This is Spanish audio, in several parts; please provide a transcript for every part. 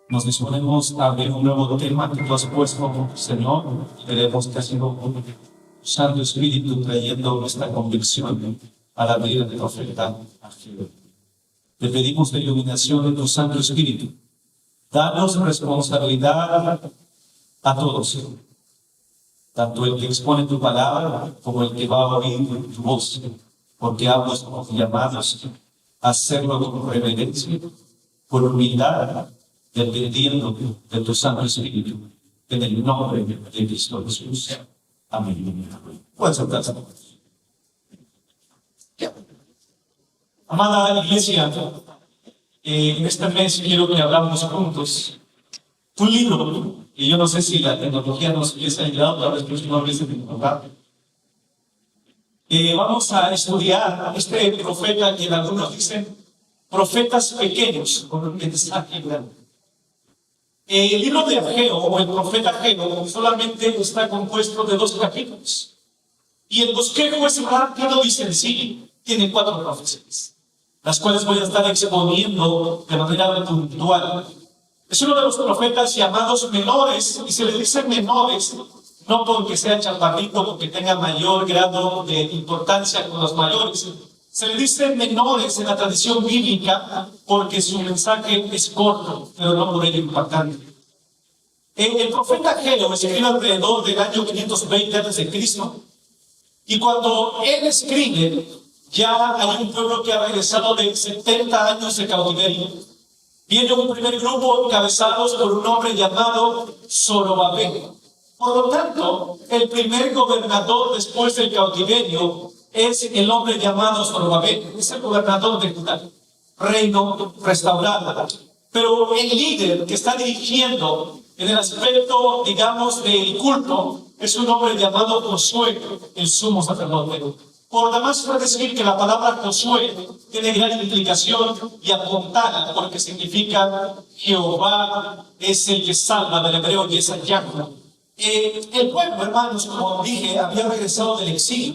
nos disponemos a abrir un nuevo tema que tú has puesto, Señor, y queremos que ha sido Santo Espíritu trayendo esta convicción a la vida del profeta Ageo. Te pedimos la iluminación de tu Santo Espíritu. Danos responsabilidad a todos, tanto el que expone tu palabra como el que va a oír tu voz, porque ambos somos llamados a hacerlo con reverencia, por humildad, dependiendo de tu Santo Espíritu, en el nombre de Cristo Jesús. Amén. Pueden sentarse. Amada Iglesia, en este mes quiero que hablamos juntos un libro, y yo no sé si la tecnología nos hubiese ayudado, tal vez próxima vez en el lugar. Vamos a estudiar este profeta que algunos dicen profetas pequeños, con un mensaje grande. El libro de Ageo, o el profeta Ageo, solamente está compuesto de 2 capítulos. Y el bosquejo es rápido y sencillo. Tiene 4 profecías, las cuales voy a estar exponiendo de manera puntual. Es uno de los profetas llamados menores, y se le dice menores, no porque sea chaparrito, porque tenga mayor grado de importancia con los mayores. Se le dice menores en la tradición bíblica porque su mensaje es corto, pero no por ello impactante. El profeta Ageo escribe alrededor del año 520 a.C. y cuando él escribe, ya hay un pueblo que ha regresado de 70 años de cautiverio. Viene un primer grupo encabezados por un hombre llamado Zorobabel. Por lo tanto, el primer gobernador después del cautiverio es el hombre llamado Zorobabel, es el gobernador de Judá, reino restaurado. Pero el líder que está dirigiendo en el aspecto, digamos, del culto, es un hombre llamado Josué, el sumo sacerdote. Por demás puede decir que la palabra Josué tiene gran implicación y apuntada, porque significa Jehová es el que salva del hebreo y es el Yahweh. El pueblo, hermanos, como dije, había regresado del exilio.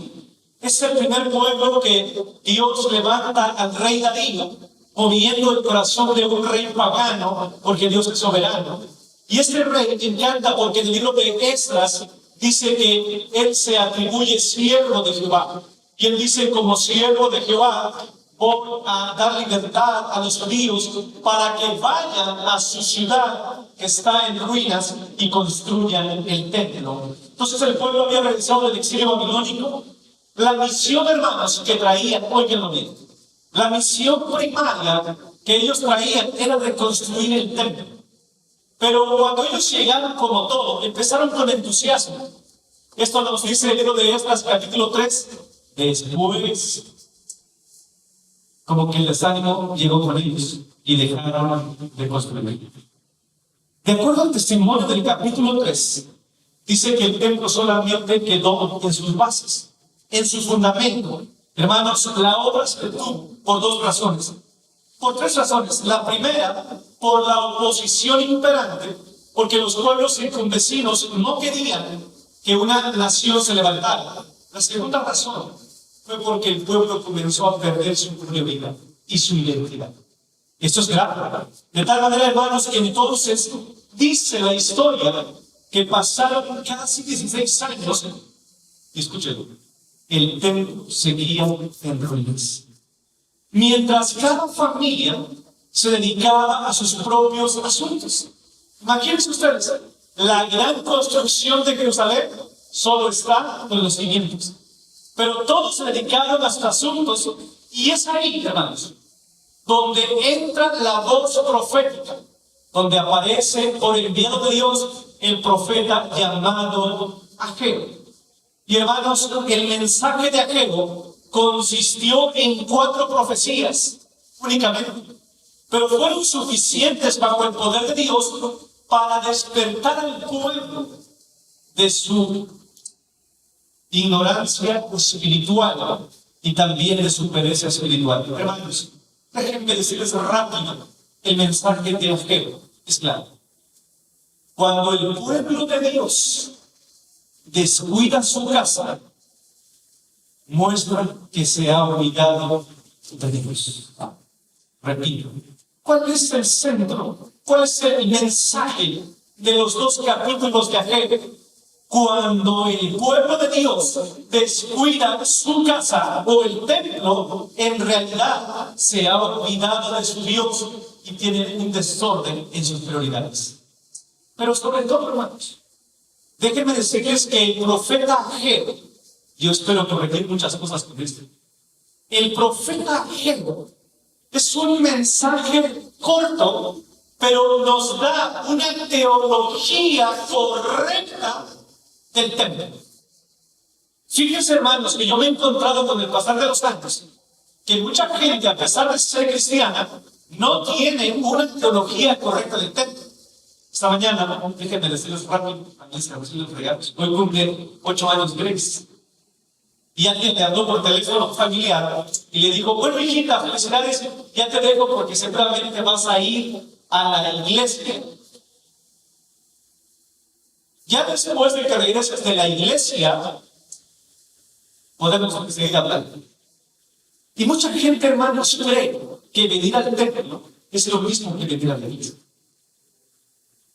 Es el primer pueblo que Dios levanta al rey Darío, moviendo el corazón de un rey pagano, porque Dios es soberano. Y este rey encanta porque en el libro de Esdras dice que él se atribuye siervo de Jehová. Y él dice, como siervo de Jehová, voy a dar libertad a los judíos para que vayan a su ciudad que está en ruinas y construyan el templo. Entonces el pueblo había regresado del exilio babilónico. La misión, hermanos, que traían, oiganlo bien, la misión primaria que ellos traían era reconstruir el templo. Pero cuando ellos llegaron, como todo, empezaron con entusiasmo. Esto nos dice el libro de Esdras, capítulo 3. Después, como que el desánimo llegó con ellos y dejaron de construir. De acuerdo al testimonio del capítulo 3, dice que el templo solamente quedó en sus bases, en su fundamento. Hermanos, la obra se detuvo por 2 razones. Por 3 razones. La primera, por la oposición imperante, porque los pueblos circunvecinos no querían que una nación se levantara. La segunda razón fue porque el pueblo comenzó a perder su prioridad y su identidad. Esto es grave. De tal manera, hermanos, que entonces dice la historia que pasaron casi 16 años, y escúchenlo, el templo seguía en ruinas. Mientras cada familia se dedicaba a sus propios asuntos. Imagínense ustedes, la gran construcción de Jerusalén solo está en los cimientos. Pero todos se dedicaron a sus asuntos, y es ahí, hermanos, donde entra la voz profética, donde aparece por el enviado de Dios el profeta llamado Ageo. Y hermanos, el mensaje de Ageo consistió en 4 profecías únicamente, pero fueron suficientes bajo el poder de Dios para despertar al pueblo de su ignorancia espiritual y también de su pereza espiritual. Hermanos, déjenme decirles rápido el mensaje de Ageo. Es claro. Cuando el pueblo de Dios descuida su casa, muestra que se ha olvidado de Dios. Repito, ¿Cuál es el centro? ¿Cuál es el mensaje de los dos capítulos de Ageo? Cuando el pueblo de Dios descuida su casa o el templo, en realidad se ha olvidado de su Dios y tiene un desorden en sus prioridades. Pero sobre todo, hermanos, déjenme decirles que el profeta Ageo, yo espero corregir muchas cosas con esto, el profeta Ageo es un mensaje corto, pero nos da una teología correcta del templo. Fíjense, hermanos, que yo me he encontrado con el pasar de los años que mucha gente, a pesar de ser cristiana, no tiene una teología correcta del templo. Esta mañana, déjenme decirles rápido, hoy cumple 8 años de Grace. Y alguien le habló por teléfono familiar y le dijo: bueno, hijita, felicidades, ya te dejo porque seguramente vas a ir a la iglesia. Ya después de que regreses de la iglesia, podemos seguir hablando. Y mucha gente, hermanos, cree que venir al templo es lo mismo que venir a la iglesia.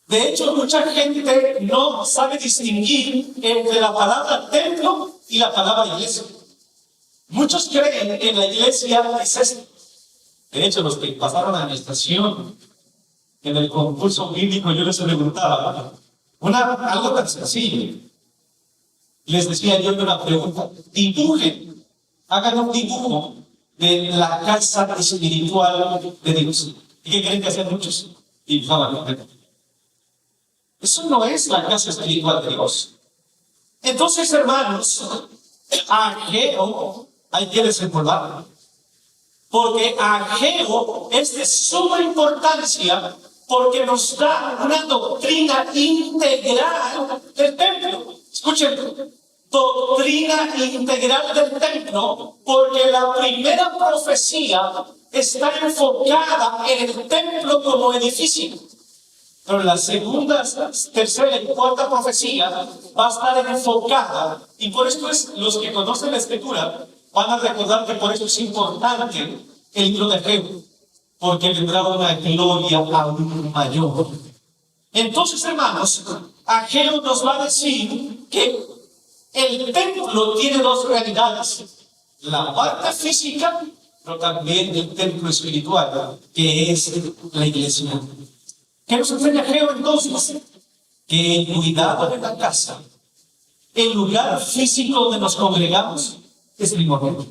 De hecho, mucha gente no sabe distinguir entre la palabra templo y la palabra iglesia. Muchos creen que la iglesia es esto. De hecho, los que pasaron a la estación en el concurso bíblico, yo les preguntaba algo tan sencillo. Les decía yo una pregunta: dibujen, hagan un dibujo de la casa espiritual de Dios. ¿Y qué creen que hacían muchos? Dibujaban. Eso no es la casa espiritual de Dios. Entonces, hermanos, Ageo hay que desempolvarlo, porque Ageo es de suma importancia, porque nos da una doctrina integral del templo. Escuchen, doctrina integral del templo, porque la primera profecía está enfocada en el templo como edificio. Pero la segunda, tercera y cuarta profecía va a estar enfocada, y por eso los que conocen la Escritura van a recordar que por eso es importante el libro de Ageo, porque vendrá una gloria aún mayor. Entonces, hermanos, Ageo nos va a decir que el templo tiene dos realidades: la parte física, pero también el templo espiritual, que es la iglesia. ¿Qué nos enseña Ageo entonces? Que el cuidado de la casa, el lugar físico donde nos congregamos, es primordial.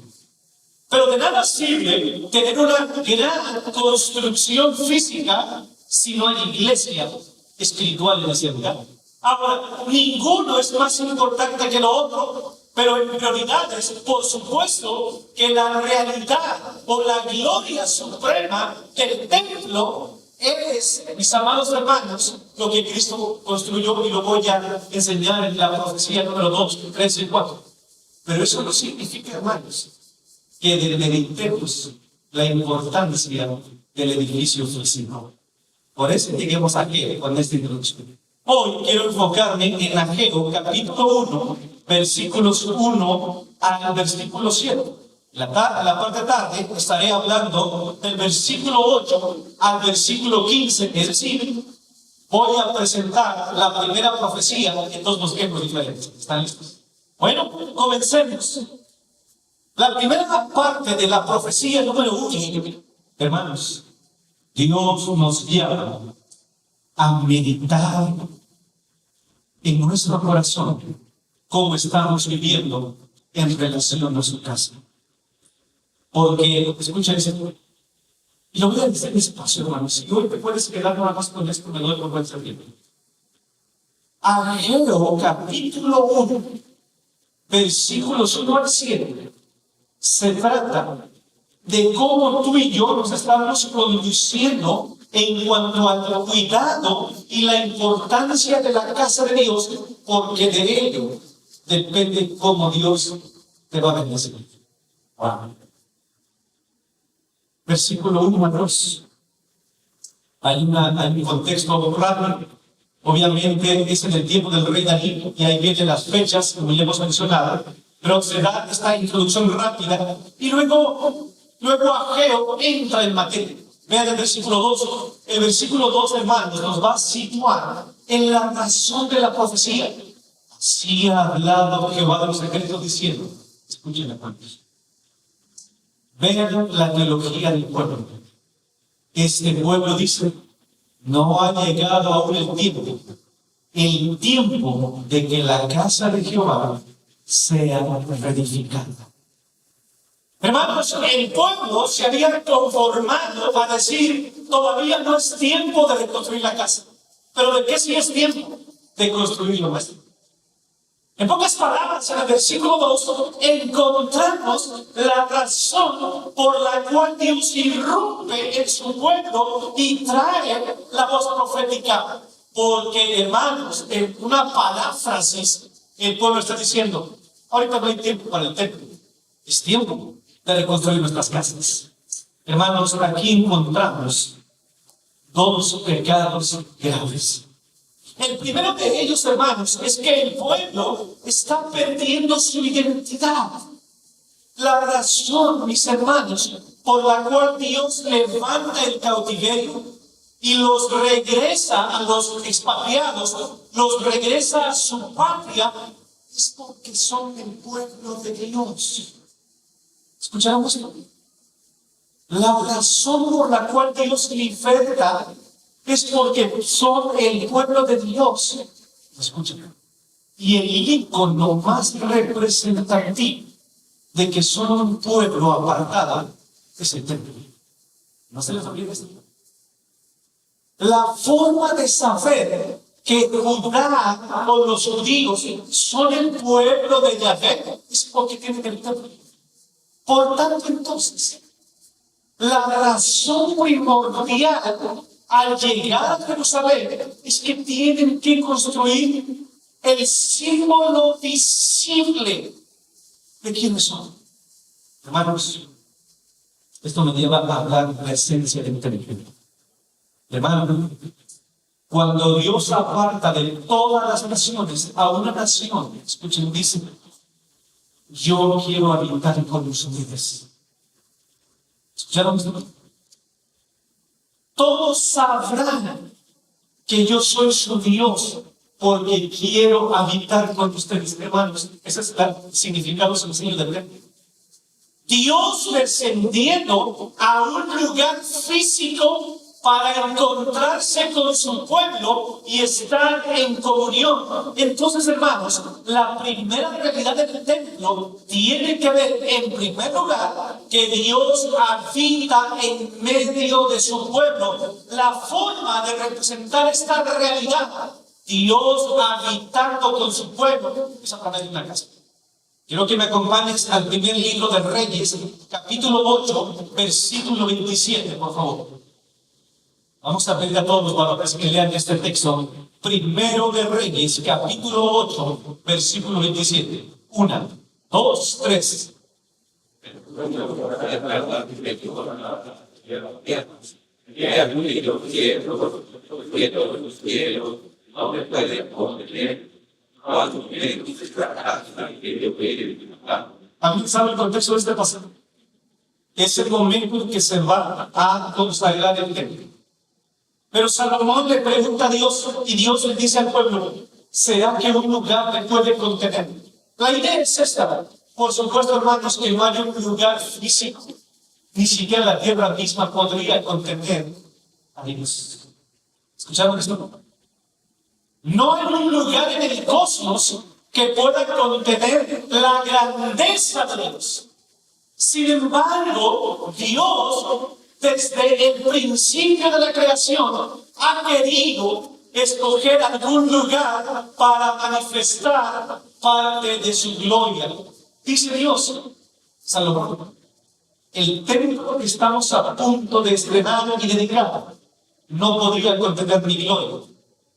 Pero de nada sirve tener una gran construcción física si no hay iglesia espiritual en ese lugar. Ahora, ninguno es más importante que lo otro, pero en prioridades, por supuesto, que la realidad o la gloria suprema del templo es, mis amados hermanos, lo que Cristo construyó, y lo voy a enseñar en la profecía número 2, 3 y 4. Pero eso no significa, hermanos, que demeritemos la importancia del edificio físico. Por eso lleguemos a Ageo con esta introducción. Hoy quiero enfocarme en Ageo capítulo 1, versículos 1 al versículo 7. La parte tarde estaré hablando del versículo 8 al versículo 15, es decir, voy a presentar la primera profecía en dos bosquejos diferentes. ¿Están listos? Bueno, comencemos. La primera parte de la profecía número 1, hermanos, Dios nos llama a meditar en nuestro corazón cómo estamos viviendo en relación a su casa. Porque, escuchen esto, y lo voy a decir despacio, hermanos, si hoy te puedes quedar nada más con esto, me doy por buen servicio. Ageo capítulo 1, versículos 1 al 7, se trata de cómo tú y yo nos estamos conduciendo en cuanto al cuidado y la importancia de la casa de Dios, porque de ello depende cómo Dios te va a bendecir. Wow. Versículo 1 a 2. Hay un contexto rápido. Obviamente es en el tiempo del rey David, y ahí vienen las fechas, como ya hemos mencionado, pero se da esta introducción rápida, y luego Ageo entra en materia. Vean el versículo 2. El versículo 2, hermanos, nos va a situar en la razón de la profecía. Así ha hablado Jehová de los secretos diciendo, escuchen hermanos, vean la teología del pueblo. Este pueblo dice, no ha llegado aún el tiempo de que la casa de Jehová sea reedificada. Hermanos, el pueblo se había conformado a decir, todavía no es tiempo de reconstruir la casa. ¿Pero de qué sí es tiempo? De construir lo nuestro. En pocas palabras, en el versículo 2, encontramos la razón por la cual Dios irrumpe en su pueblo y trae la voz profética. Porque, hermanos, en una paráfrasis, el pueblo está diciendo, ahorita no hay tiempo para el templo, es tiempo de reconstruir nuestras casas. Hermanos, aquí encontramos dos pecados graves. El primero de ellos, hermanos, es que el pueblo está perdiendo su identidad. La razón, mis hermanos, por la cual Dios levanta el cautiverio y los regresa a los expatriados, los regresa a su patria, es porque son el pueblo de Dios. ¿Escucharon esto? La razón por la cual Dios liberta es porque son el pueblo de Dios. Escuchen. Y el ícono más representativo de que son un pueblo apartado es el templo. ¿No se les olvida esto? La forma de saber que Judá o los judíos son el pueblo de Yahvé es porque tienen el templo. Por tanto, entonces, la razón primordial al llegar a Jerusalén es que tienen que construir el símbolo visible de quiénes son. Hermanos, esto me lleva a hablar de la esencia del templo. Hermanos, cuando Dios aparta de todas las naciones a una nación, escuchen, dice, yo quiero habitar con ustedes. ¿Escucharon esto? Todos sabrán que yo soy su Dios porque quiero habitar con ustedes, hermanos. Ese es el significado sencillo del templo. Dios descendiendo a un lugar físico para encontrarse con su pueblo y estar en comunión. Entonces, hermanos, la primera realidad del templo tiene que ver, en primer lugar, que Dios habita en medio de su pueblo. La forma de representar esta realidad, Dios habitando con su pueblo, es a través de una casa. Quiero que me acompañes al primer libro de Reyes, capítulo 8, versículo 27, por favor. Vamos a pedir a todos los varones que lean este texto. Primero de Reyes, capítulo 8, versículo 27. 1, 2, 3. ¿Alguien sabe el contexto de este pasaje? Es el momento en que se va a consagrar el templo. Pero Salomón le pregunta a Dios y Dios le dice al pueblo, ¿será que un lugar me puede contener? La idea es esta. Por supuesto, hermanos, que no hay un lugar físico. Ni siquiera la tierra misma podría contener a Dios. ¿Escucharon esto? No hay un lugar en el cosmos que pueda contener la grandeza de Dios. Sin embargo, Dios, desde el principio de la creación, ha querido escoger algún lugar para manifestar parte de su gloria. Dice Dios, Salomón, el templo que estamos a punto de estrenar y dedicar no podría contener mi gloria.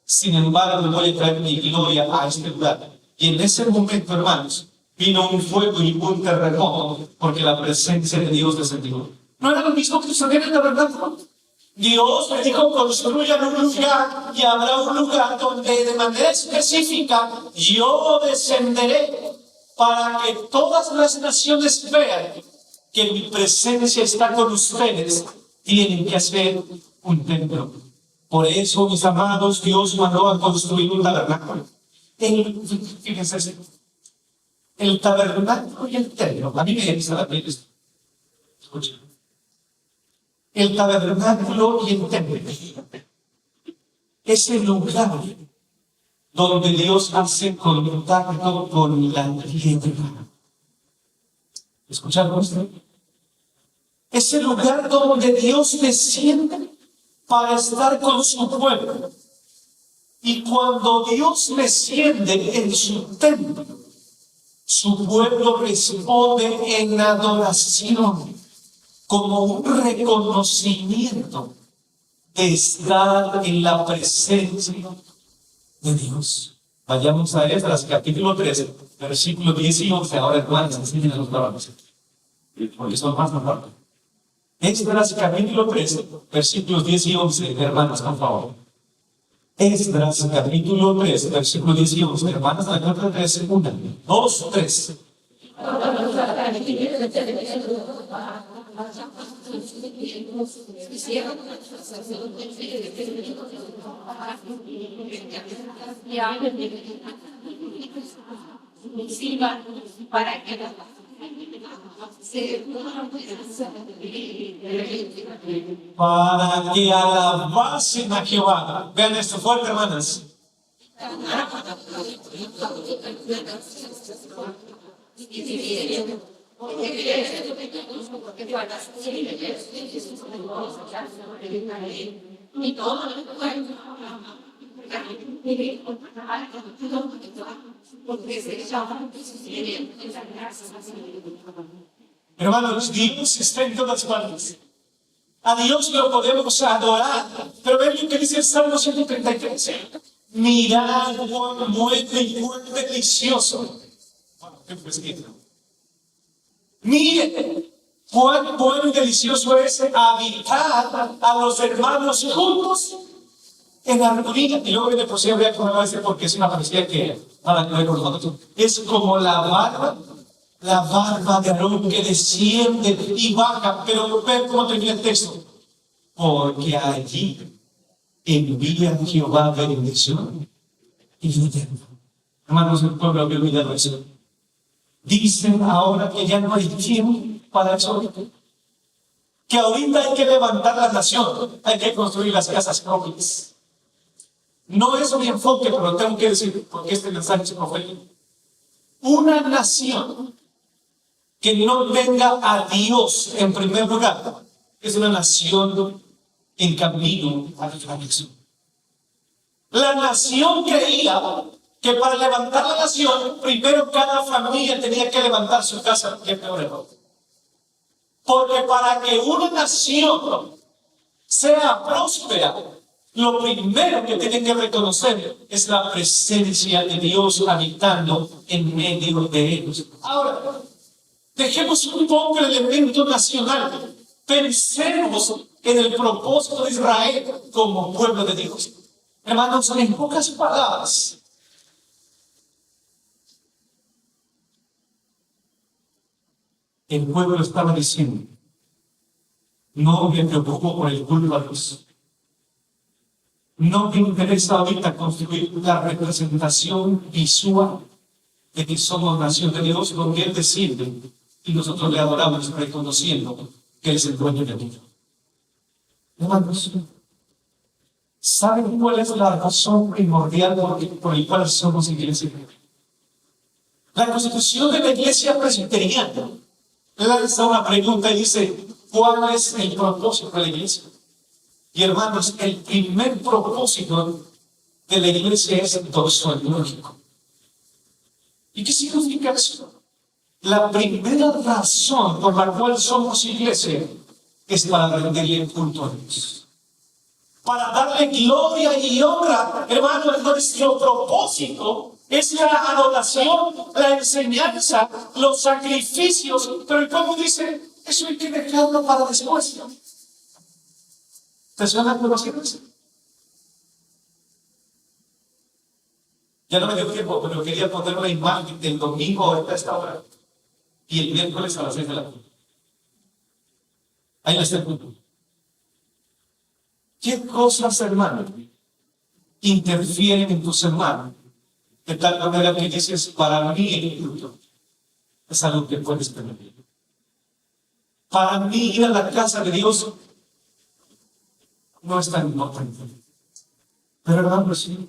Sin embargo, voy a traer mi gloria a este lugar. Y en ese momento, hermanos, vino un fuego y un terremoto, porque la presencia de Dios descendió. ¿No era lo mismo que sucedió en el tabernáculo? Dios le dijo, construyan un lugar y habrá un lugar donde de manera específica yo descenderé para que todas las naciones vean que mi presencia está con ustedes tienen que hacer un templo. Por eso, mis amados, Dios mandó a construir un tabernáculo. Fíjense, el tabernáculo y el templo. A mí me gusta la Biblia. Escuchen. El tabernáculo y el templo es el lugar donde Dios hace contacto con la tierra. ¿Escucharon usted? Es el lugar donde Dios desciende para estar con su pueblo. Y cuando Dios desciende en su templo, su pueblo responde en adoración, como un reconocimiento de estar en la presencia de Dios. Vayamos a Esdras, capítulo 13, versículo 10 y 11. Ahora, hermanos, enseñen a los varones, porque son más normales. Esdras, capítulo 13, versículos 10 y 11, hermanos, por favor. Esdras, capítulo 13, versículo 10 y 11, hermanas, la carta 13, 1, 2, 3. Para que alabasen a Jehová. Vean esto fuerte, hermanas. Hermanos, Dios está en todas partes. A Dios lo podemos adorar. Pero ven lo que dice el Salmo 133. Mirad cuán bueno y cuán delicioso. Qué fresquito. Miren cuán bueno y delicioso es habitar a los hermanos juntos en armonía. Y luego viene por si habría que decir porque es una parecida que nada que ver con nosotros. Es como la barba de Aarón que desciende y baja. Pero ven cómo termina el texto. Porque allí envía Jehová bendición y vida. Hermanos, el pueblo había olvidado eso. Dicen ahora que ya no hay tiempo para eso. Que ahorita hay que levantar la nación, hay que construir las casas propias. No es mi enfoque, pero tengo que decir, porque este mensaje es profético. Una nación que no tenga a Dios en primer lugar es una nación en camino a la fracción. La nación creía que para levantar la nación, primero cada familia tenía que levantar su casa. ¿Qué peor error? Porque para que una nación sea próspera, lo primero que tienen que reconocer es la presencia de Dios habitando en medio de ellos. Ahora, dejemos un poco el elemento nacional. Pensemos en el propósito de Israel como pueblo de Dios. Hermanos, en pocas palabras, el pueblo estaba diciendo, no me preocupo por el culto a Dios. No me interesa ahorita construir la representación visual de que somos nación de Dios, donde Él decide y nosotros le adoramos reconociendo que Él es el dueño de todo. Hermanos, ¿saben cuál es la razón primordial por la cual somos iglesia? La constitución de la iglesia presbiteriana lanza una pregunta y dice, ¿cuál es el propósito de la iglesia? Y hermanos, el primer propósito de la iglesia es doxológico. ¿Y qué significa eso? La primera razón por la cual somos iglesia es para rendirle culto a Dios. Para darle gloria y honra, hermanos, nuestro propósito es la adoración, la enseñanza, los sacrificios. Pero el pueblo dice, eso hay que dejarlo para después, ¿no? ¿Te suena lo que dice? Ya no me dio tiempo, pero quería poner una imagen del domingo a esta hora y el miércoles a las 6 de la tarde. Ahí está el punto. ¿Qué cosas, hermano, interfieren en tu semana? De tal manera que dices, para mí el culto es algo que puedes permitir. Para mí ir a la casa de Dios no es tan importante. Pero hermano, sí.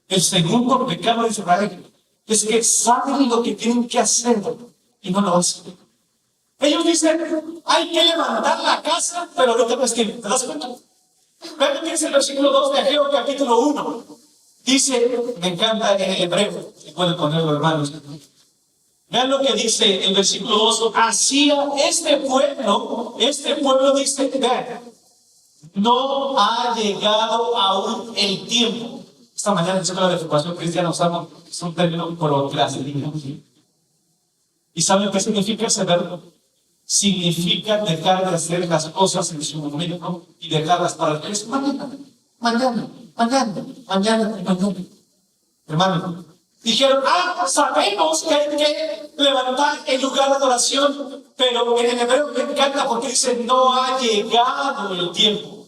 El segundo pecado de Israel es que saben lo que tienen que hacer y no lo hacen. Ellos dicen, hay que levantar la casa, pero ahorita no es tiempo. ¿Te das cuenta? Vean lo que dice el versículo 2 de Ageo, capítulo 1. Dice, me encanta en el hebreo, y pueden ponerlo, hermanos. Vean lo que dice el versículo 2. Hacía este pueblo dice, vean, no ha llegado aún el tiempo. Esta mañana en la escuela de formación cristiana usamos un término procrastinar. ¿Y saben qué significa ese verbo? Significa dejar de hacer las cosas en su momento y dejarlas para después. Mañana. Hermano, dijeron, sabemos que hay que levantar el lugar de adoración, pero en el hebreo me encanta porque dice, no ha llegado el tiempo.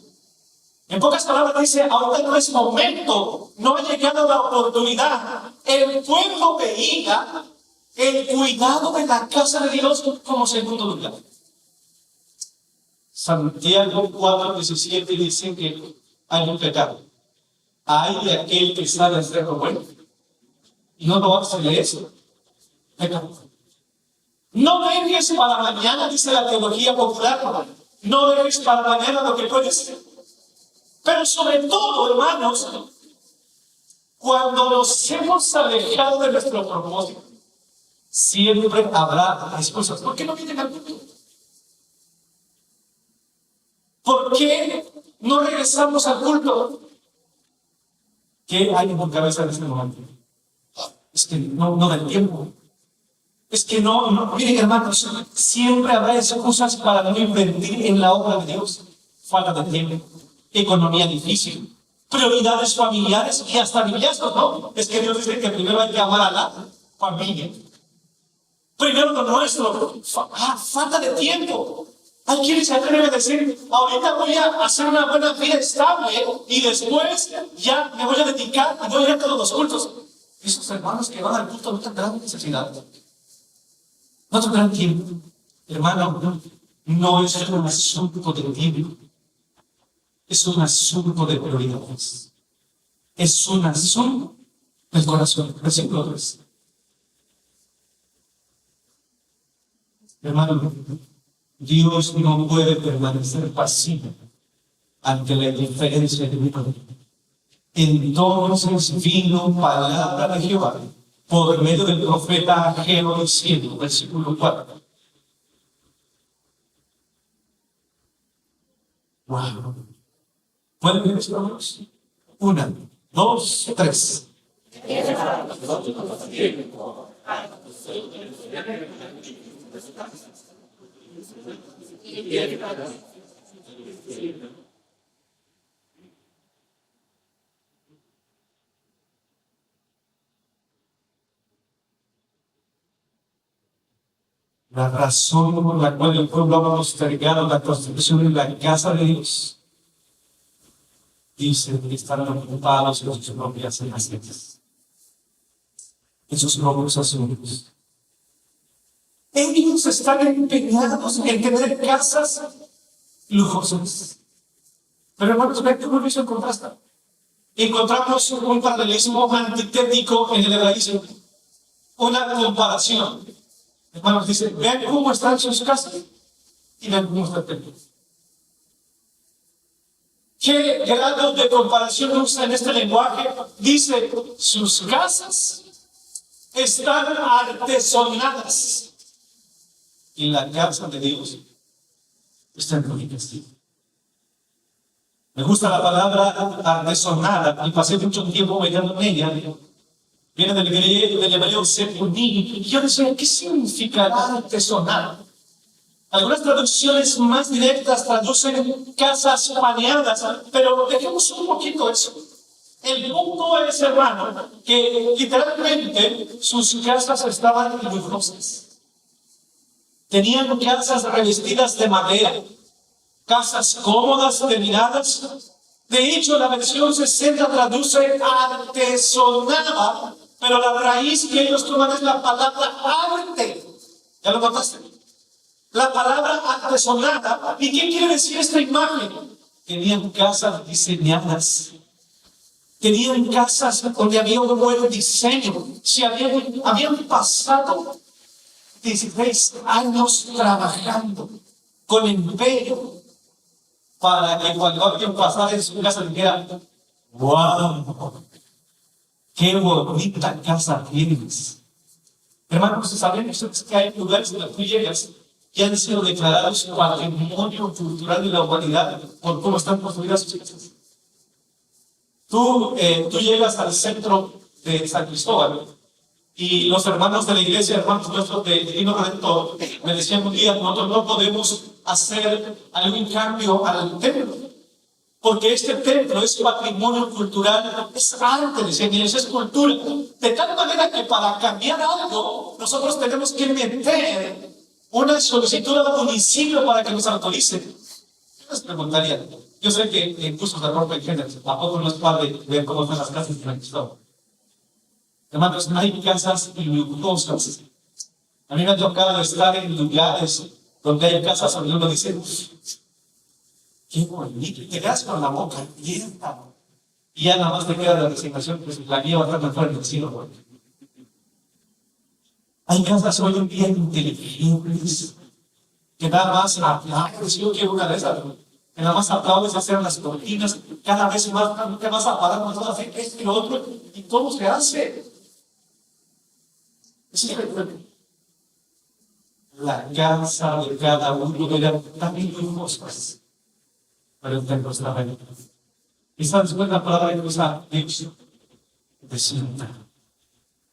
En pocas palabras dice, ahorita no es momento, no ha llegado la oportunidad. El pueblo veía el cuidado de la casa de Dios como segundo lugar. Santiago 4:17 dice que hay un pecado. Hay de aquel que sabe hacer lo bueno y no lo hace de eso. Pecado. No dejes para mañana, dice la teología popular, no dejes para mañana lo que puedes ser. Pero sobre todo, hermanos, cuando nos hemos alejado de nuestro propósito, siempre habrá excusas. ¿Por qué no vienen al culto? ¿Por qué no regresamos al culto? ¿Qué hay en tu cabeza en este momento? Es que no da el tiempo. Es que no. Miren, hermanos, siempre habrá excusas para no invertir en la obra de Dios. Falta de tiempo, economía difícil, prioridades familiares y hasta noviazgos, ¿no? Es que Dios dice que primero hay que amar a la familia. Primero lo nuestro. Falta de tiempo. Hay quienes se atreven a decir, ahorita voy a hacer una buena vida estable y después ya me voy a dedicar y voy a ir a todos los cultos. Esos hermanos que van al culto no tendrán necesidad. No tendrán tiempo. Hermano, no es un asunto de tiempo. Es un asunto de prioridades. Es un asunto del corazón. Versículo 3. Hermano, Dios no puede permanecer pasivo ante la indiferencia de mi pueblo. Entonces vino palabra de Jehová por medio del profeta Ageo diciendo, versículo 4. Wow. ¿Pueden ver esto, hermanos? 1, 2, 3. La razón por la cual el pueblo ha postergado la construcción de la casa de Dios, dice que están ocupados en sus propias necesidades, en sus propios asuntos. Ellos están empeñados en tener casas lujosas. Pero hermanos, vean cómo eso contrasta. Encontramos un paralelismo antitético en el hebraísmo, una comparación. Hermanos, dice, vean cómo están sus casas y vean cómo está el templo. ¿Qué grado de comparación usa en este lenguaje? Dice, sus casas están artesonadas y la casa de Dios está en ruinas. Me gusta la palabra artesonada y pasé mucho tiempo mirando en ella. Viene del hebreo sepuní. Y yo decía, ¿qué significa artesonada? Algunas traducciones más directas traducen casas paneadas, pero dejemos un poquito eso. El punto es, hermano, que literalmente sus casas estaban lujosas. Tenían casas revestidas de madera, casas cómodas, terminadas, De hecho, la versión 60 traduce artesonaba, pero la raíz que ellos toman es la palabra arte. ¿Ya lo notaste? La palabra artesonada. ¿Y qué quiere decir esta imagen? Tenían casas diseñadas. Tenían casas donde había un buen diseño. Habían pasado 16 años trabajando con empeño para que cuando alguien pasara en su casa dijera: ¡wow! ¡Qué bonita casa tienes! Hermanos, ¿saben ustedes que hay lugares donde tú llegas que han sido declarados patrimonio cultural de la humanidad por cómo están construidas sus casas? Tú llegas al centro de San Cristóbal y los hermanos de la iglesia, hermanos nuestros de Divino Redentor, me decían un día: nosotros no podemos hacer algún cambio al templo, porque este templo es patrimonio cultural, es arte, decían ellos, es cultura. De tal manera que para cambiar algo, nosotros tenemos que meter una solicitud al municipio para que nos autorice. Yo les preguntaría, yo sé que en cursos de ropa y género, tampoco no es padre ver cómo están las casas de San Cristóbal. Hermanos, no hay casas lujosas. A mí me ha tocado estar en lugares donde hay casas donde uno dice: qué bonito, y te quedas con la boca abierta. Y ya nada más te queda la resignación, pues la guía va a estar mejor en el cielo. Hay casas hoy en día inteligentes que nada más aplaudes. Yo quiero una de esas, que nada más aplaudes hacer las cortinas, cada vez más te vas a parar con todas esto y lo otro, y todo se hace. Es la casa de cada uno era también lujosas, pero el templo estaba en. Y sabes cuál es la palabra que usa Dios: desierta.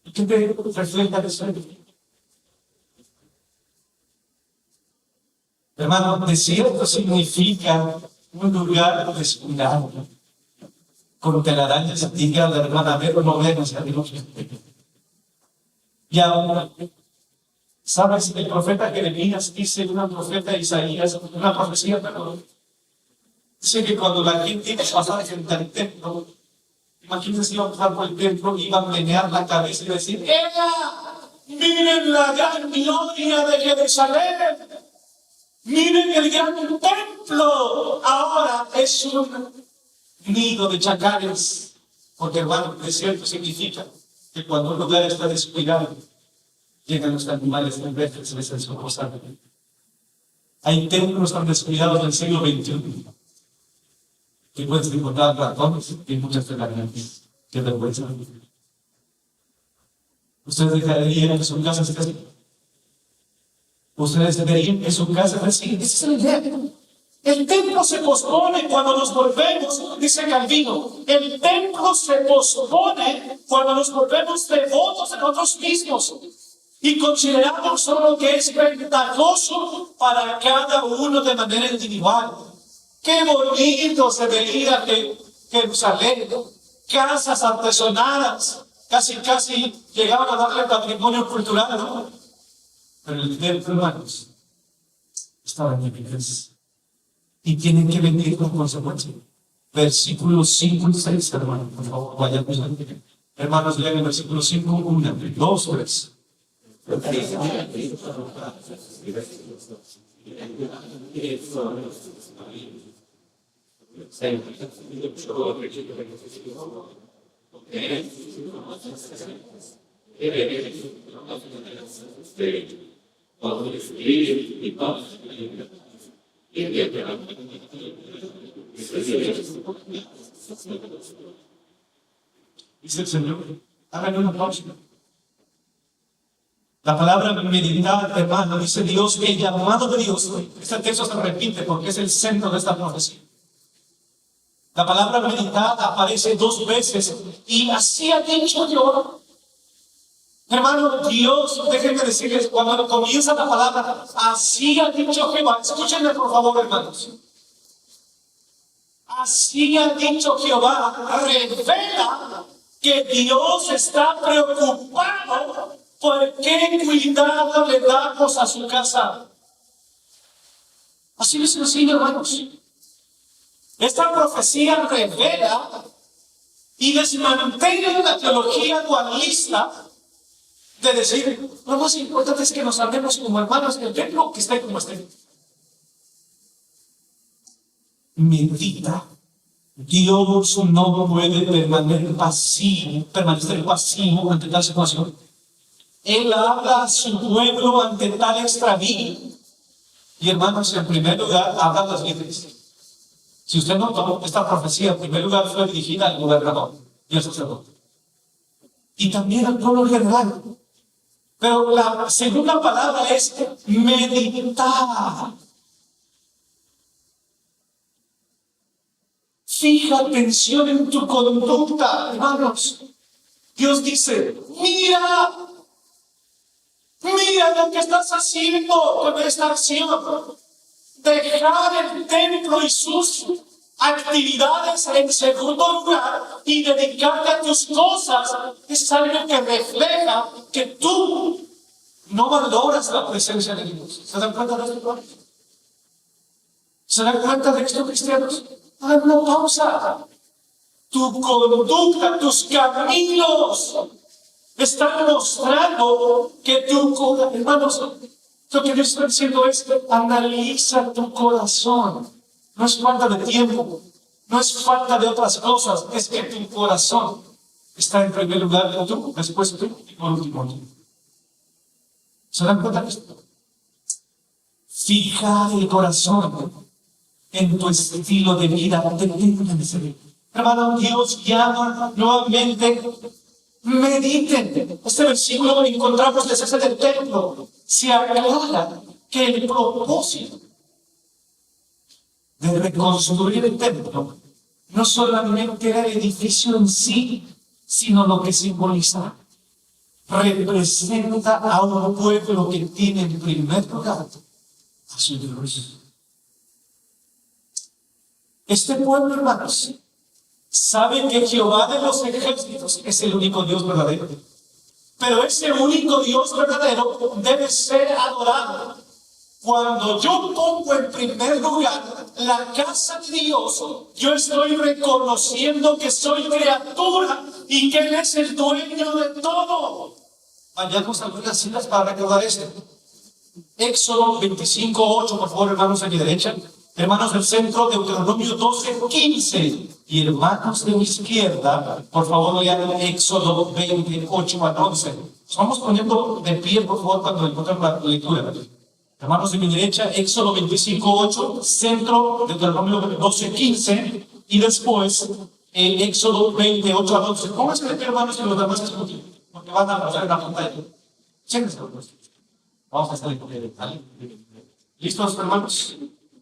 ¿Y qué te refleja eso? Hermano, desierto significa un lugar descuidado, con telarañas y tigres de hermana, ver no ven hacia Dios. Y ahora, ¿sabes? El profeta Jeremías dice, una profeta Isaías, una profecía, perdón, dice que cuando la gente iba a pasar frente al templo, imagínense, iba a pasar por el templo, iba a menear la cabeza y decir: ¡ella! ¡Miren la gran gloria de Jerusalén! ¡Miren el gran templo! Ahora es un nido de chacales, porque, hermano, desierto significa que cuando un lugar está descuidado, llegan los animales silvestres, se les descomposan. Hay templos tan descuidados del siglo XXI que puedes encontrar ratones y muchas telarañas. Qué vergüenza. Ustedes dejarían que su casa se casque. Ustedes dejarían que su casa se casque. Esa es la idea. El templo se pospone cuando nos volvemos, dice Calvino, el templo se pospone cuando nos volvemos devotos de nosotros mismos y consideramos solo lo que es ventajoso para cada uno de manera individual. Qué bonito se veía que Jerusalén, casas artesonadas, casi llegaban a darle patrimonio cultural, ¿no? Pero el templo, hermanos, estaba en evidencia. Y tienen que venir con consecuencia. Versículos 5 y 6, hermanos, por favor, vayan. Hermanos, lean el versículo 5, 1, 2, 3. Dice el Señor, háganle una pausa. La palabra meditar, hermano, dice Dios, el llamado de Dios. Este texto se repite porque es el centro de esta profecía. La palabra meditar aparece 2 veces y así ha dicho yo. Hermano, Dios, déjenme decirles, cuando comienza la palabra, así ha dicho Jehová. Escúchenme por favor, hermanos. Así ha dicho Jehová, revela que Dios está preocupado por qué cuidado le damos a su casa. Así es sencillo, hermanos. Esta profecía revela y desmantela la teología dualista de decir, lo más importante es que nos amemos como hermanos del templo, que esté como esté. Mentira. Dios no puede permanecer pasivo ante tal situación. Él habla a su pueblo ante tal extravío. Y hermanos, en primer lugar, habla a los líderes. Si usted notó, esta profecía en primer lugar fue dirigida al gobernador y al sacerdote. Y también al pueblo general. Pero la segunda palabra es meditar. Fija atención en tu conducta, hermanos. Dios dice, mira lo que estás haciendo con esta acción. Dejar el templo y sus actividades en segundo lugar y dedicarte a tus cosas es algo que refleja que tú no valoras la presencia de Dios. ¿Se dan cuenta de esto? ¿Se dan cuenta de esto, cristianos? Hagan una pausa. Tu conducta, tus caminos están mostrando que hermanos, lo que Dios está diciendo es, analiza tu corazón. No es falta de tiempo, no es falta de otras cosas, es que tu corazón está en primer lugar tú, después tú y por último tú. ¿Se dan cuenta de esto? Fija el corazón en tu estilo de vida. Hermano, Dios llama nuevamente, mediten. Este versículo lo encontramos desde el templo. Se aclara que el propósito de reconstruir el templo no solamente era el edificio en sí, sino lo que simboliza. Representa a un pueblo que tiene en primer lugar a su Dios. Este pueblo, hermanos, sabe que Jehová de los ejércitos es el único Dios verdadero. Pero ese único Dios verdadero debe ser adorado. Cuando yo pongo en primer lugar la casa de Dios, yo estoy reconociendo que soy criatura y que Él es el dueño de todo. Vayamos a algunas citas para recordar esto. Éxodo 25:8, por favor, hermanos a mi derecha. Hermanos del centro, Deuteronomio 12:15. Y hermanos de mi izquierda, por favor, lean Éxodo 28:11. Nos vamos poniendo de pie, por favor, cuando encuentren la lectura. Hermanos de mi derecha, Éxodo 25:8, centro, Deuteronomio 12:15. Y después, Éxodo 28:11. Pónganse de pie, hermanos, que los demás escuchen, porque van a pasar en la pantalla. Chéquense, pues. Vamos a estar en pie. ¿Listos, hermanos?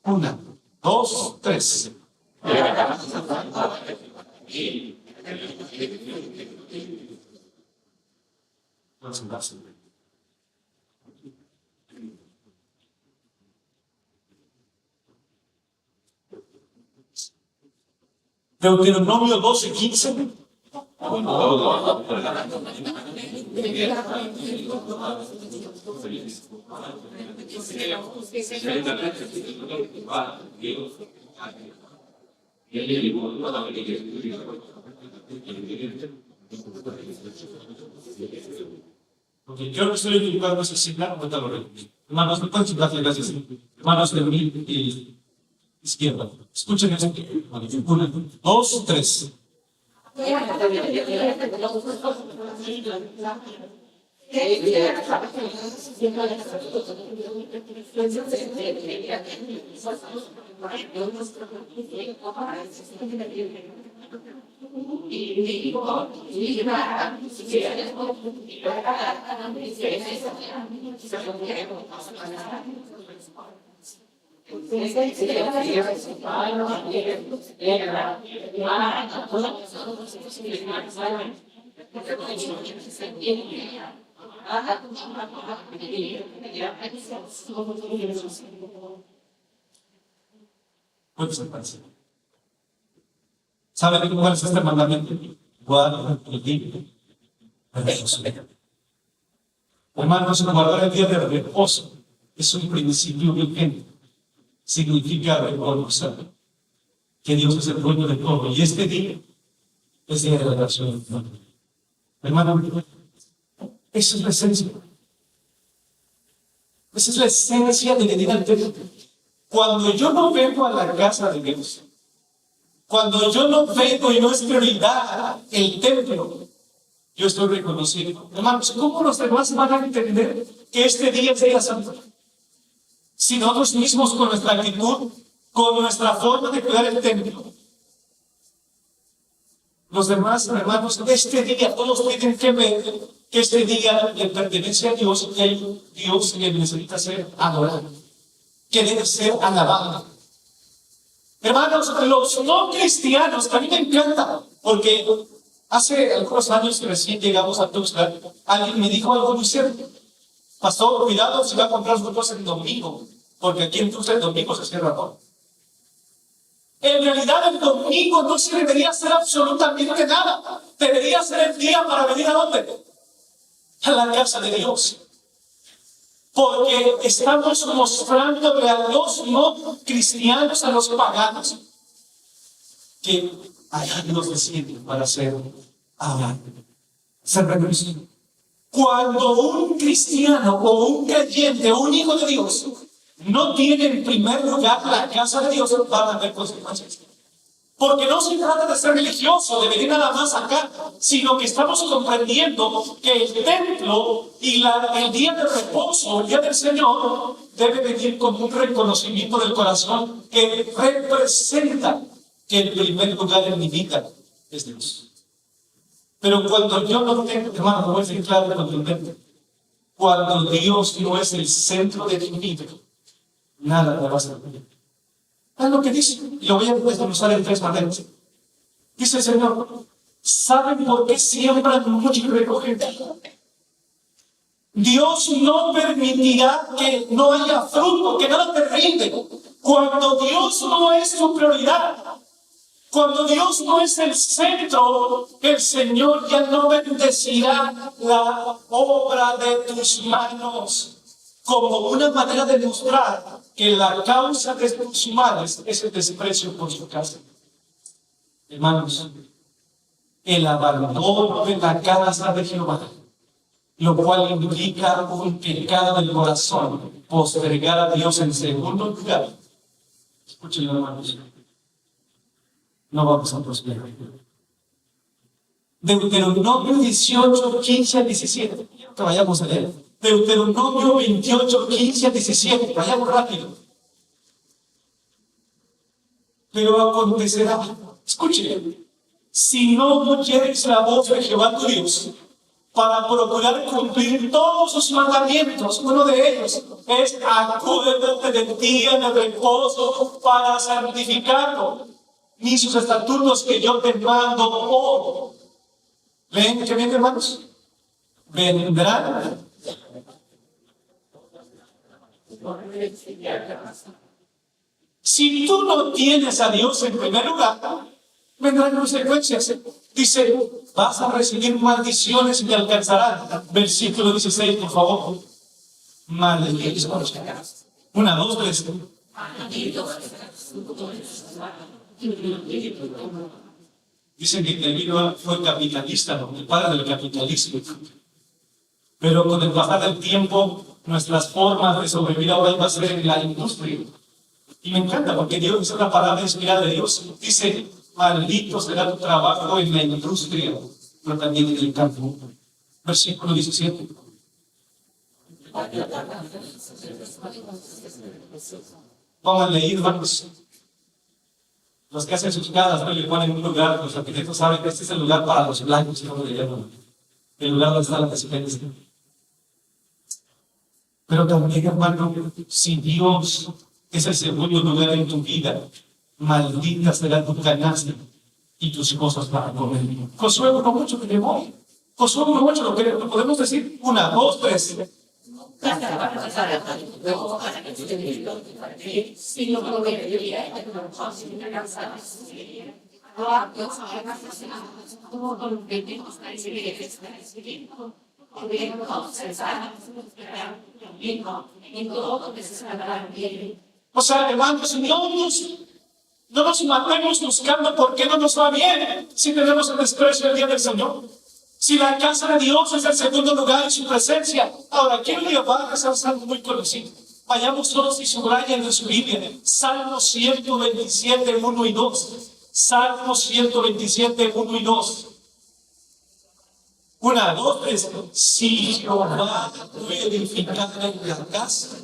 1, 2, 3. Deuteronomio 12:15. Porque yo no estoy equivocado, no es así, claro, ahorita lo repito. Hermanos, no pueden darle gracias. Hermanos de mi izquierda. Escuchen esto. 1, 2, 3. ¿Saben cuál es este mandamiento? Guarda el día de reposo. Hermanos, guardar el día de reposo es un principio vigente. Significa reconocer que Dios es el dueño de todo. Y este día es día de la oración. Hermano, eso es la esencia. Esa es la esencia de venir al templo. Cuando yo no vengo a la casa de Dios, cuando yo no vengo y no es prioridad el templo, yo estoy reconociendo. Hermanos, ¿cómo los demás van a entender que este día es día santo? Si nosotros mismos con nuestra actitud, con nuestra forma de cuidar el templo, los demás hermanos, este día todos tienen que ver que este día le pertenece a Dios y hay Dios que necesita ser adorado, que debe ser alabado. Hermanos, los no cristianos, a mí me encanta, porque hace algunos años que recién llegamos a Tuxtla, alguien me dijo algo muy cierto. Pastor, cuidado si va a comprar sus cosas el domingo, porque aquí en Tuxtla el domingo se cierra todo. En realidad el domingo no se debería hacer absolutamente nada. Debería ser el día para venir ¿a dónde? A la casa de Dios. Porque estamos mostrándole a los no cristianos, a los paganos, que allá nos deciden para ser amados, ser reconocidos. Cuando un cristiano o un creyente o un hijo de Dios no tiene en primer lugar la casa de Dios, van a haber consecuencias. Porque no se trata de ser religioso, de venir nada más acá, sino que estamos comprendiendo que el templo y el día de reposo, el día del Señor, debe venir como un reconocimiento del corazón que representa que el primer lugar en mi vida es Dios. Pero cuando yo no tengo, hermano, voy a ser claro y contundente, cuando Dios no es el centro de mi vida, nada me va a servir. Es lo que dice, y lo voy a desglosar en 3 maneras. Dice el Señor, ¿saben por qué siembran mucho y recogen? Dios no permitirá que no haya fruto, que nada te rinde. Cuando Dios no es tu prioridad, cuando Dios no es el centro, el Señor ya no bendecirá la obra de tus manos como una manera de mostrar que la causa de tus males es el desprecio por su casa. Hermanos, el abandono de la casa de Jehová, lo cual implica un pecado del corazón, postergar a Dios en segundo lugar. Escuchen, hermanos, no vamos a prosperar. Deuteronomio 18, 15 al 17. Que vayamos a leer. Deuteronomio 28, 15 al 17. Vayamos rápido. Pero acontecerá, escuchen, si no oyeres la voz de Jehová tu Dios, para procurar cumplir todos sus mandamientos, uno de ellos es acuérdate del día en el reposo para santificarlo, ni sus estatutos que yo te mando hoy. ¿Ven qué bien, hermanos? Vendrán. Si tú no tienes a Dios en primer lugar, vendrán consecuencias. Dice, vas a recibir maldiciones y te alcanzarán. Versículo 16, por favor. Maldiciones. 1, 2, 3. Dicen que David fue capitalista, ¿no? El padre del capitalismo. Pero con el pasar del tiempo, nuestras formas de sobrevivir ahora van a ser en la industria. Y me encanta porque Dios es una palabra inspirada de Dios. Dice, maldito será tu trabajo en la industria, pero también en el campo. Versículo 17. Vamos a leer, vamos. Los que hacen sus casas no le ponen un lugar, los arquitectos saben que este es el lugar para los blancos, como le llaman. El lugar donde está la residencia. Pero también, hermano, si Dios es el segundo lugar en tu vida, maldita será tu canasta y tus cosas para comer. Josué 1:8 que llegó. Josué 1:8 lo que podemos decir 1, 2, 3. O sea, hermanos, No nos matemos buscando por qué no nos va bien si tenemos el desprecio del día del Señor. Si la casa de Dios es el segundo lugar en su presencia. Ahora, quiero llevar a ese algo muy conocido. Vayamos todos y subrayen en su Biblia. Salmo 127, 1 y 2. Salmo 127, 1 y 2. 1, 2, 3. Si Jehová no edificara en la casa,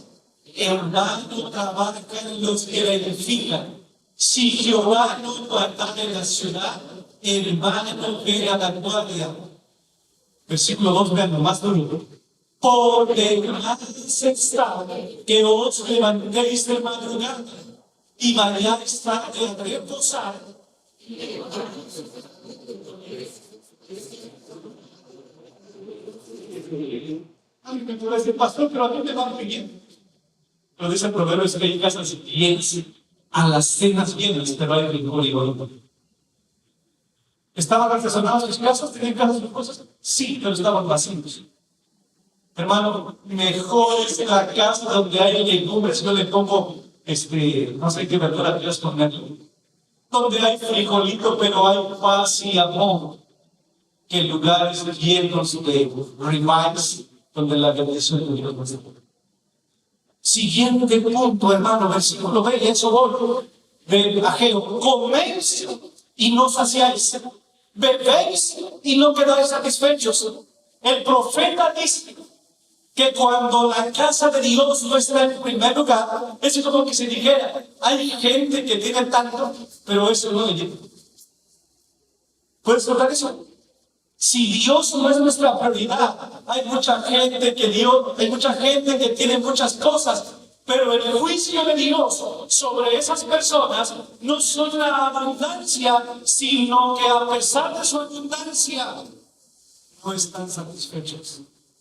en vano trabajan los que la edifican. Si Jehová no guardara en la ciudad, en vano vela la guardia. Versículo 2, vean lo más duro. Por demás está que os levantéis de madrugada y vayáis tarde a reposar. Ay, me puede decir, pastor, pero a ti te va muy bien. Pero dice el proverbio es que hay casas llenas, a las cenas llenas, pero hay rigor y golpe. ¿Estaban artesonadas sus casas? ¿Tenían casas sus cosas? Sí, pero estaban vacíos. Hermano, mejor es la casa donde hay legumbres. Yo le pongo, no sé qué verdura quieras ponerle. Donde hay frijolito, pero hay paz y amor. Que lugares llenos de remakes, donde la bendición de Dios nos da. Siguiente punto, hermano, versículo 20, eso voy. De Ageo, coméis y no saciáis. Bebéis y no quedáis satisfechos. El profeta dice que cuando la casa de Dios no está en primer lugar, es como que se dijera, hay gente que tiene tanto, pero eso no le llega. ¿Puedes notar eso? Si Dios no es nuestra prioridad, hay mucha gente que tiene muchas cosas, pero el juicio de Dios sobre esas personas no son la abundancia, sino que a pesar de su abundancia, no están satisfechos.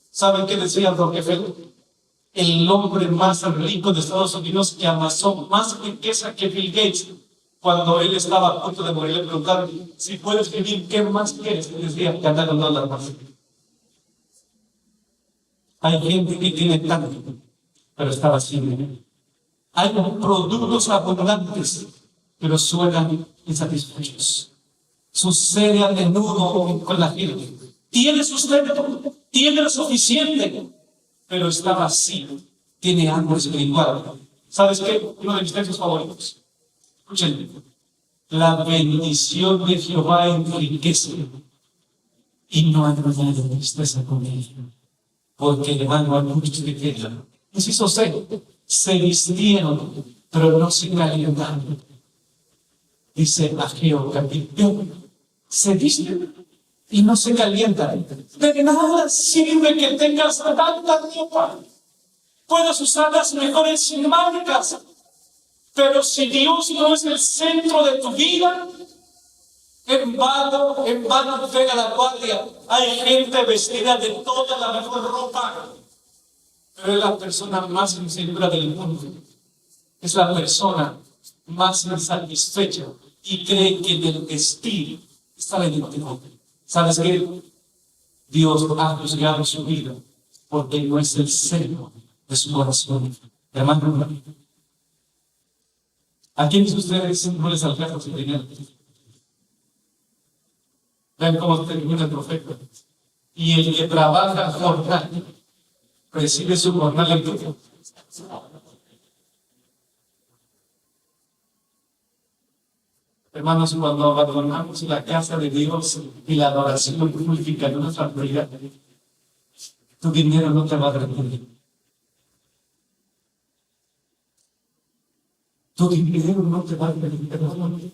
¿Saben qué decía Rockefeller? El hombre más rico de Estados Unidos que amasó más riqueza que Bill Gates. Cuando él estaba a punto de morir, le preguntaron, si puedes vivir, ¿qué más quieres? Y decía, ganar $1 más. Hay gente que tiene tanto, pero está vacío. Hay productos abundantes, pero suenan insatisfechos. Sucede a menudo con la gente. Tiene sustento, tiene lo suficiente, pero está vacío. Tiene hambre espiritual. ¿Sabes qué? Uno de mis textos favoritos. Escuchen, la bendición de Jehová enriquece y no hay nada de tristeza con ella, porque le van a muchos que quedan. Inciso 6, se vistieron, pero no se calentaron. Dice Ageo capítulo, se visten y no se calientan. De nada sirve que tengas tanta ropa. Puedes usar las mejores marcas, pero si Dios no es el centro de tu vida, en vano pega la guardia. Hay gente vestida de toda la mejor ropa, pero es la persona más insegura del mundo. Es la persona más insatisfecha y cree que del vestir está la identidad. ¿Sabes qué? Dios ha juzgado su vida porque no es el centro de su corazón. Hermano, ¿a quiénes ustedes no les alcanza su dinero? Vean cómo termina el profeta. Y el que trabaja jornal recibe su jornal en tu. Hermanos, cuando abandonamos la casa de Dios y la adoración pública de nuestra prioridad, tu dinero no te va a retener. Tu dinero no te va a retener.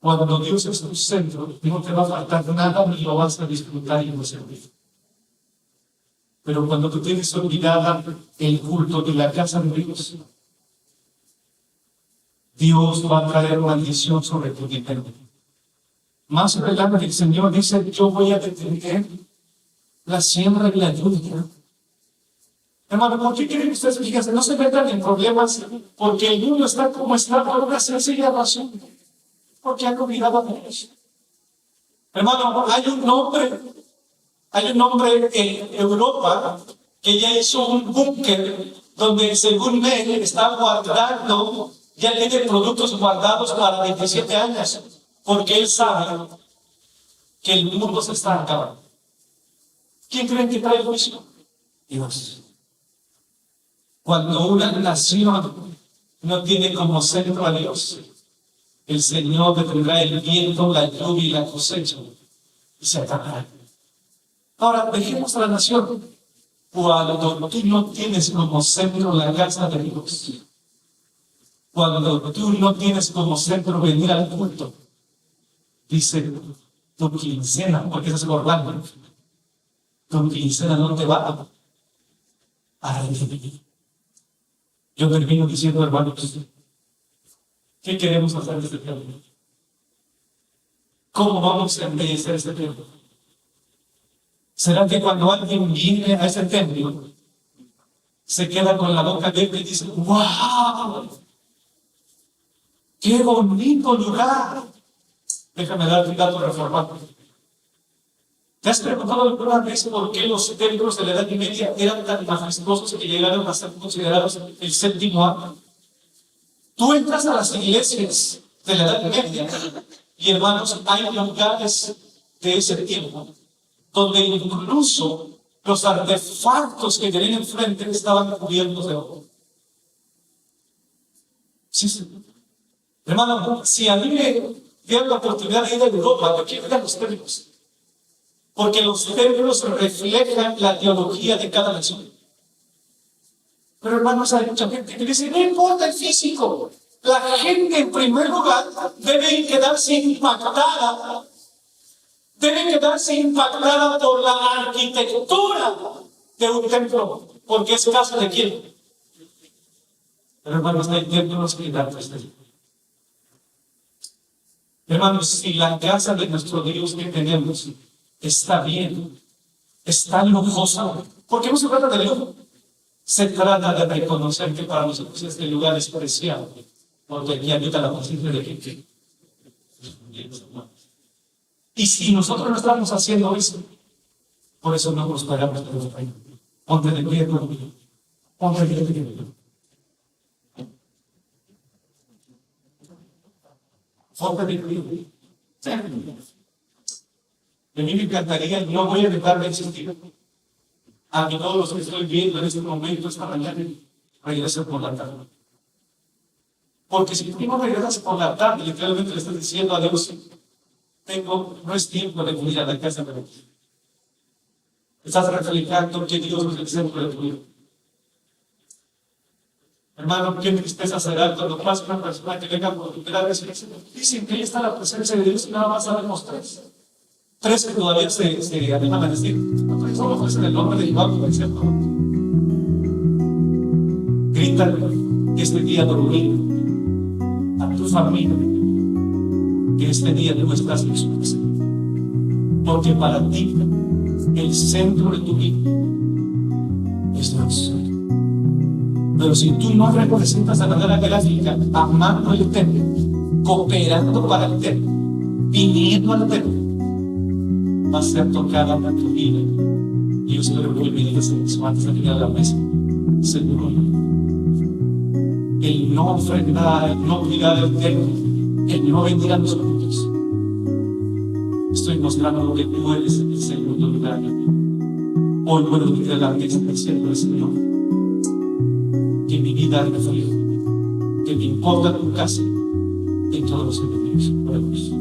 Cuando Dios es tu centro, no te va a faltar nada ni lo vas a disfrutar y no servir. Pero cuando tú tienes olvidada el culto de la casa de Dios, Dios va a traer maldición sobre tu dinero. Más adelante el Señor dice, yo voy a detener la siembra y la lluvia. Hermano, ¿por qué quieren ustedes fijarse? No se metan en problemas porque el mundo está como está por una sencilla razón. Porque han olvidado a Dios. Hermano, hay un hombre en Europa que ya hizo un búnker donde según él está guardando ya tiene productos guardados para 27 años, porque él sabe que el mundo se está acabando. ¿Quién creen que trae el juicio? Dios. Cuando una nación no tiene como centro a Dios, el Señor detendrá el viento, la lluvia y la cosecha, y se acabará. Ahora, dejemos a la nación. Cuando tú no tienes como centro la casa de Dios, cuando tú no tienes como centro venir al culto, dice tu quincena, porque eso es Orlando, tu quincena no te va a rendir. Yo termino diciendo, hermanos, ¿qué queremos hacer de este tiempo? ¿Cómo vamos a embellecer este tiempo? ¿Será que cuando alguien viene a ese templo, se queda con la boca abierta y dice, ¡wow! ¡Qué bonito lugar! Déjame darte un dato reformado. ¿Te has preguntado alguna vez por qué los templos de la Edad Media eran tan majestuosos que llegaron a ser considerados el séptimo arte? Tú entras a las iglesias de la Edad Media y, hermanos, hay lugares de ese tiempo donde incluso los artefactos que tenían enfrente estaban cubiertos de oro. Sí, sí. Hermano, si a mí me dieron la oportunidad de ir a Europa, ¿de qué eran los templos? Porque los templos reflejan la teología de cada nación. Pero, hermanos, hay mucha gente que dice, no importa el físico. La gente, en primer lugar, debe quedarse impactada. Debe quedarse impactada por la arquitectura de un templo, porque es casa de quién. Pero, hermanos, hay templos que dan este. Hermanos, si la casa de nuestro Dios que tenemos está bien, está lujosa, porque no se trata de lujo, se trata de reconocer que para nosotros este lugar es preciado, porque aquí habita la presencia de gente. Y si nosotros no estamos haciendo eso, por eso no nos pagamos por el reino. Ponte de pie conmigo. Ponte de pie. Ponte de pie. A mí me encantaría, no voy a dejar de existir. A mí todos los que estoy viendo en este momento, esta mañana, regresen por la tarde. Porque si tú no regresas por la tarde, literalmente le estás diciendo a Dios, no es tiempo de venir a la casa de Dios. Estás reflejando que Dios es el centro de tu vida. Hermano, qué tristeza será cuando pasa una persona que venga por primera vez y dicen que ahí está la presencia de Dios y nada más sabemos tres. Tres que todavía se animan a decir, no, solo ofrecen el nombre de Jehová, por ejemplo. Grítale que este día dormir a tu familia, que este día tú estás en su presencia. Porque para ti, el centro de tu vida es Dios. Pero si tú no representas de manera gráfica, amando el templo, cooperando para el templo, viniendo al templo, va a ser tocada en tu vida. Y yo espero que hoy me digas antes de llegar a la mesa, Señor, el no ofrendar, el no cuidar el templo, el no venir a los cultos, estoy mostrando que tú eres el segundo lugar. Hoy puedo declarar que es el cielo del Señor. Que mi vida refleje, que me importa tu casa en todos los enemigos.